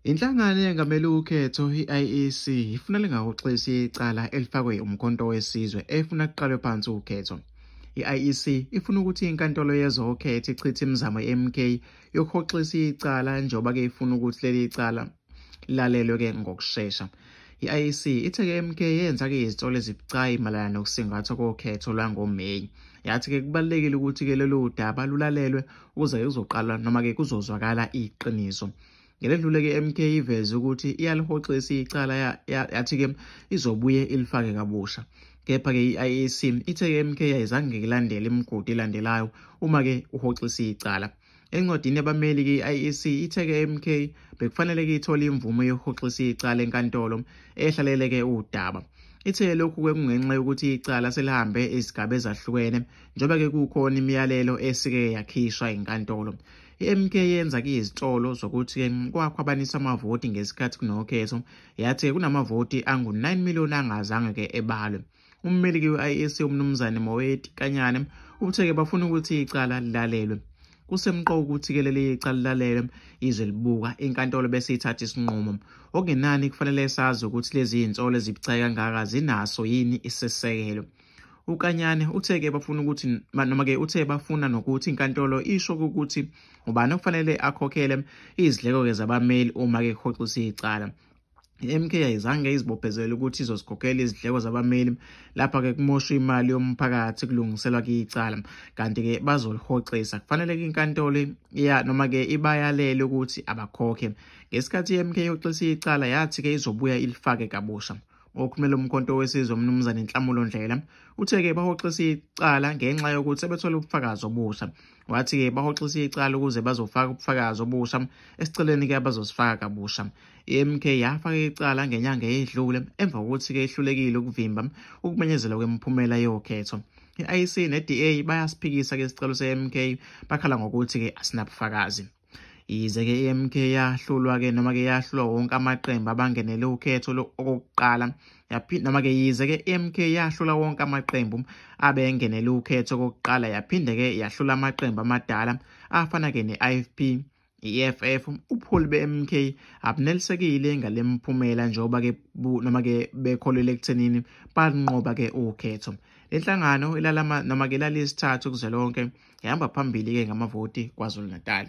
Inhlangano eyengamele ukhetho i-IEC ifuna lingahoxisi icala elifakwe umkhonto wesizwe efuna kuqalwe phansi ukhetho. I-IEC ifuna ukuthi inkantolo yezokhetho ichithe imizamo ye-MK yokuhoxisa icala njengoba-ke ifuna ukuthi leli cala lalelwe-ke ngokushesha. I-IEC ithe-ke MK yenza-ke izitolo ezibucayi mayelana nokusingathwa kokhetho lwangoMeyi. Yathi-ke kubalulekile ukuthi-ke lolu daba lulalelwe ukuze kuzoqala noma-ke kuzozwakala iqiniso. Ngeledlule-ke MK iveze ukuthi iyalihoxisa icala yathi-ke izobuye ilifake kabusha. Kepha-ke i-IEC ithe-ke MK ayizange ilandele imigudu elandelayo uma-ke uhoxisa icala. Encwadini yabameli-ke i-IEC ithe-ke MK bekufanele-ke ithole imvume yokuhoxisa icala enkantolo ehlalele-ke udaba. Ithe lokhu-ke kungenxa yokuthi icala selihambe izigaba ezahlukene njengoba-ke kukhona imiyalelo esike yakhishwa inkantolo. I-MK yenza-ke izitolo zokuthi-ke kwakhwabanisa amavoti ngesikhathi kunokhetho, yathi kunamavoti angu-9 million angazange-ke ebalwe. Ummeli-ke we-IEC umnumzane Moeti Kanyane uthe-ke bafuna ukuthi icala lilalelwe. Kusemqoka ukuthi-ke leli icala lilalelwe izwe libuka inkantolo bese ithatha isinqumo. Okungenani kufanele sazi ukuthi lezi iy'nsolo ezibucayi kangaka zinaso yini isisekelo. uKanyane uthe-ke bafuna ukuthi noma-ke uthe bafuna nokuthi inkantolo isho ukuthi ubani okufanele akhokhele izidleko-ke zabameli uma-ke kuhoxisa icala. I-MK ayizange izibophezele ukuthi izozikhokhela izidleko zabameli lapha-ke kumoshwa imali yomphakathi kulungiselwa-ke icala, kanti-ke bazolihoxisa. Kufanele-ke inkantolo noma-ke ibayalele ukuthi abakhokhe. Ngesikhathi i-MK ihoxisa icala yathi-ke izobuya ilifake kabusha. Okhulumela umkhonto wesizwe umnumzane Nhlamulo Ndlela uthe-ke bahoxisa icala ngenxa yokuthi sebethola ubufakazi obusha. Wathi-ke bahoxisa icala ukuze bazofaka ubufakazi obusha esiceleni-ke abazosifaka kabusha. I-MK yafaka icala ngenyanga eyedlule emva kokuthi-ke ihlulekile ukuvimba ukumenyezela kwemiphumela yokhetho. I-IEC ne-DA bayasiphikisa-ke isicelo se-MK bakhala ngokuthi-ke asinabufakazi. Yize-ke i-MK yahlulwa-ke noma-ke yahlulwa wonke amaqembu abangenele ukhetho okokuqala noma-ke yize-ke i-MK yahlula wonke amaqembu abengenele ukhetho okokuqala yaphinde-ke yahlula amaqembu amadala afana-ke ne-IFP, i-EFF. ubuholi be-MK abunelisekile ngale miphumela njengoba-ke noma-ke bekholele ekuthenini balinqoba-ke ukhetho. Le nhlangano noma-ke lalisithathu kuzwelonke ihamba phambili-ke ngamavoti KwaZulu-Natal.